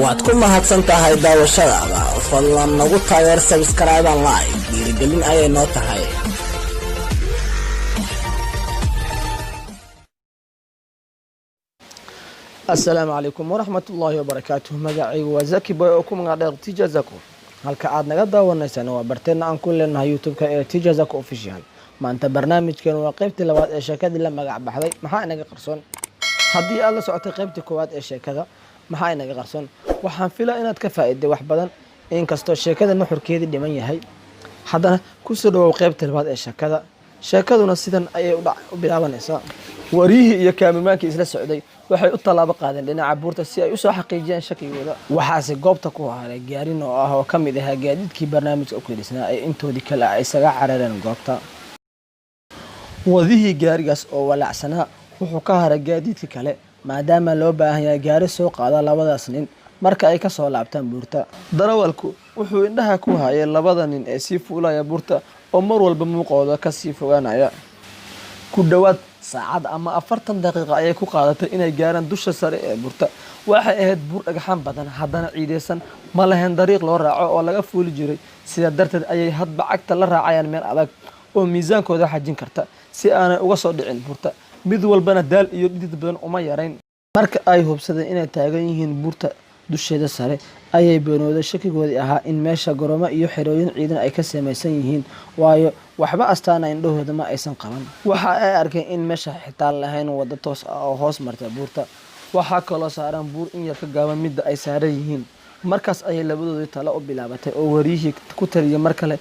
waad ku mahadsan tahay daawashadaada. Fadlan nagu taageer subscribe and like. Dhiirigelin ayay noo tahay. السلام عليكم ورحمة الله وبركاته. مجاعي وزكي بيكم على تيجازكو. halka aad naga daawanaysaan waa barteena aan ku leenahay YouTube-ka ee Tijazako Official. maanta barnaamijkan waa qaybtii labaad ee sheekadii la magac baxday maxaa inaga qarsoon. haddii aad la socotay qaybtii koowaad ee sheekada maxaa inaga qarsoon, waxaan filaa inaad ka faa'iiday wax badan inkastoo sheekada nuxurkeedii dhiman yahay. haddana ku soo dhawow qaybtii labaad ee sheekada. sheekaduna sidan ayay u bilaabanaysaa. wariyihii iyo kaamilmaankii isla socday waxay u talaabo qaadeen dhinaca buurta si ay u soo xaqiijiyaan shakigooda. waxaase goobta ku haray gaarin oo ka mid ah gaadiidkii barnaamijka u keenisnaa ay intoodii kale ay isaga carareen goobta. wadihii gaarigaas oo walacsanaa wuxuu ka haray gaadiidkii kale maadaama loo baahan yahay gaari soo qaada labadaas nin marka ay ka soo laabtaan buurta. darawalku wuxuu indhaha ku hayay labada nin ee sii fuulaya buurta oo mar walba muuqooda ka sii fogaanaya. ku dhawaad saacad ama 40 daqiiqo ayay ku qaadatay inay gaaraan dusha sare ee buurta. waxay ahayd buur dhagxaan badan haddana ciideysan, ma lahayn dariiq loo raaco oo laga fuuli jiray, sida darteed ayay hadba cagta la raacayaan meel adag oo miisaankooda xajin karta si aanay uga soo dhicin buurta. mid walbana daal iyo dhidid badan uma yarayn. marka ay hubsadeen inay taagan yihiin buurta dusheeda sare ayay beenooday shakigoodii ahaa in meesha garoomo iyo xerooyin ciidan ay ka samaysan yihiin, waayo waxba astaana indhahooda ma aysan qaban. waxa ay arkeen in meesha xitaa lahayn waddo toos ah oo hoos marta buurta. waxaa kaloo saaran buur in yar ka gaaban midda ay saaran yihiin. markaas ayay labadoodii talo u bilaabatay oo wariyihii ku taliyay mar kale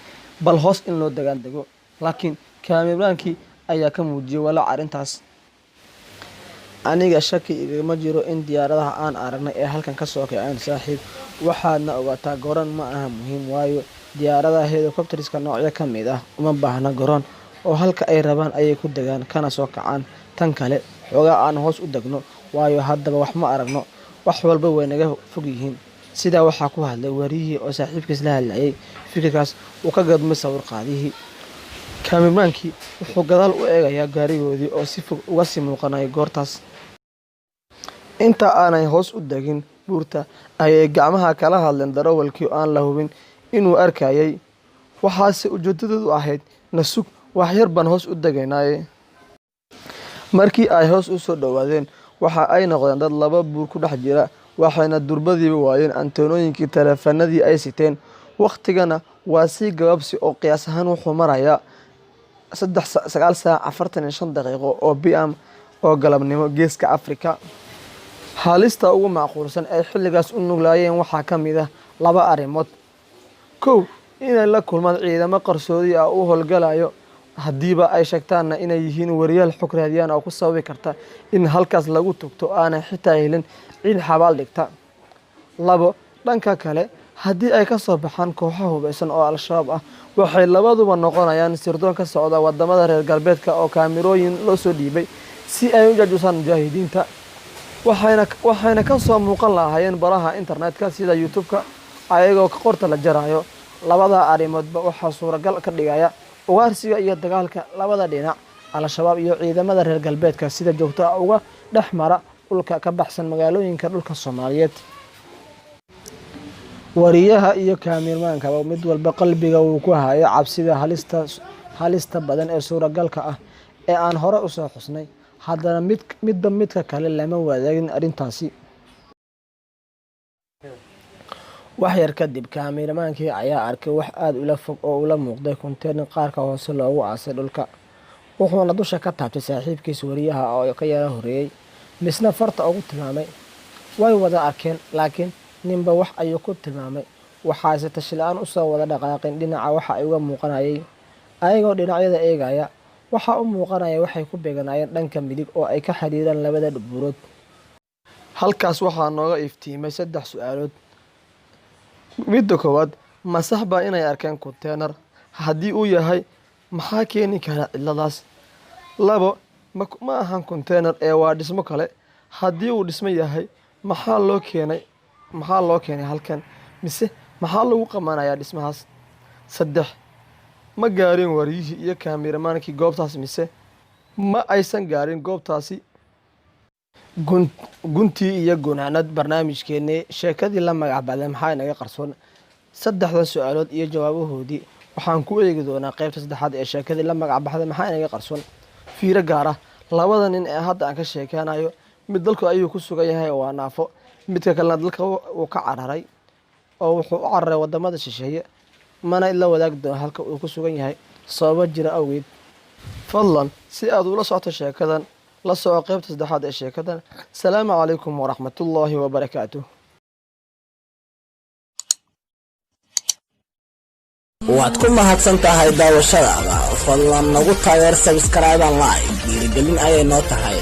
bal hoos in loo dagaan dego, laakiin kaamilmaankii ayaa ka muujiyay walaac arrintaas. aniga shaki igama jiro in diyaaradaha aan aragnay ee halkan ka soo kaceen saaxiib. waxaadna ogaataa garoon ma aha muhiim, waayo diyaaradaha helicopterska noocyo ka mid ah uma baahna garoon oo halka ay rabaan ayay ku degaan kana soo kacaan. tan kale xoogaa aan hoos u degno, waayo haddaba wax ma aragno, wax walba way naga fog yihiin. sidaa waxaa ku hadlay wariyihii oo saaxiibkiis la hadlayay. fikirkaas uu ka gadmay sawir qaadihii. kaamilmaankii wuxuu gadaal u eegayaa gaarigoodii oo si fog uga sii muuqanaya goortaas. inta aanay hoos u degin buurta ayay gacmaha kala hadleen darawalkii aan la hubin inuu arkayay. waxaase ujeedadoodu ahayd nasug, wax yar baan hoos u degaynaaye. markii ay hoos u soo dhowaadeen waxa ay noqdeen dad laba buur ku dhex jira, waxayna durbadiiba waayeen anteenooyinkii taleefanadii ay siteen. wakhtigana waa sii gabaabsi oo qiyaas ahaan wuxuu marayaa 9 saac 45 daqiiqo oo PM oo galabnimo geeska Afrika. halista ugu macquulsan ay xilligaas u nuglaayeen waxaa ka mid ah 2 arrimood. kow, inay la kulmaan ciidamo qarsoodi ah u howlgalayo, haddiiba ay sheegtaanna inay yihiin wariyaal xog raadiyaan oo ku sababi karta in halkaas lagu tugto aanay xitaa helin ciid xabaal dhigta. 2, dhanka kale haddii ay ka soo baxaan kooxo hubeysan oo al-shabaab ah, waxay labaduba noqonayaan sirdoon ka socda wadamada reer galbeedka oo kaamirooyin loo soo dhiibay si ay u jajusaan mujaahidiinta. waxayna ka soo muuqan lahaayeen baraha internetka sida YouTube-ka ayagoo qorta la jarayo. labada arrimoodba waxaa suuragal ka dhigaya ugaarsiga iyo dagaalka labada dhinac, al-shabaab iyo ciidamada reer galbeedka sida joogto ah uga dhex mara dhulka ka baxsan magaalooyinka dhulka Soomaaliyeed. wariyaha iyo kaamilmaanka mid walba qalbiga uu ku hayo cabsida halista badan ee suuragalka ah ee aan hore u soo xusnay. haddana midka kale lama wadaagin arrintaasi. wax yar kadib kaamilmaankii ayaa arkay wax aad ula fog oo ula muuqday konteenar qaarka hoose loogu aasay dhulka. wuxuuna dusha ka taabtay saaxiibkiis wariyaha oo ka yara horeeyay, misna farta ugu tilmaamay. way wada arkeen, laakiin ninba wax ayuu ku tilmaamay. waxaase tashilaan u soo wada dhaqaaqeen dhinaca waxa ay uga muuqanayay. ayagoo dhinacyada eegaya waxa u muuqanaya waxay ku beeganayeen dhanka midig oo ay ka xiriiraan labada buurood. halkaas waxaa nooga iftiimay 3 su'aalood. midda koowaad, ma sax baa inay arkeen konteenar? haddii uu yahay, maxaa keeni kara ciladaas? 2, ma ahan konteenar ee waa dhismo kale? haddii uu dhismo yahay, maxaa loo keenay halkan, mise maxaa lagu qabanayaa dhismahaas? 3, ma gaarin wariyihii iyo kaamilmaankii goobtaas mise ma aysan gaarin goobtaasi? guntii iyo gunaanad barnaamijkeennii sheekadii la magacbaday maxaa inaga qarsoon saddexda su-aalood iyo jawaabahoodii waxaan ku eegi doonaa qaybta saddexaad ee sheekadii la magacbaxday maxaa inaga qarsoon. fiiro gaar ah, labada nin ee hadda aan ka sheekeynayo mid dalku ayuu ku sugan yahay oo waa naafo, midka kalena dalka uu ka cararay oo wuxuu u cararay wadamada shisheeye, mana la wadaagi doono halka uu ku sugan yahay sababo jira awgeed. fadlan si aad ula socoto sheekadan la soco qaybta saddexaad ee sheekadan. asalaamu calaykum waraxmatullaahi wabarakaatuh. waad ku mahadsan tahay daawashadaada. fadlan nagu taageer subscribe and like, dhiirigelin ayay noo tahay.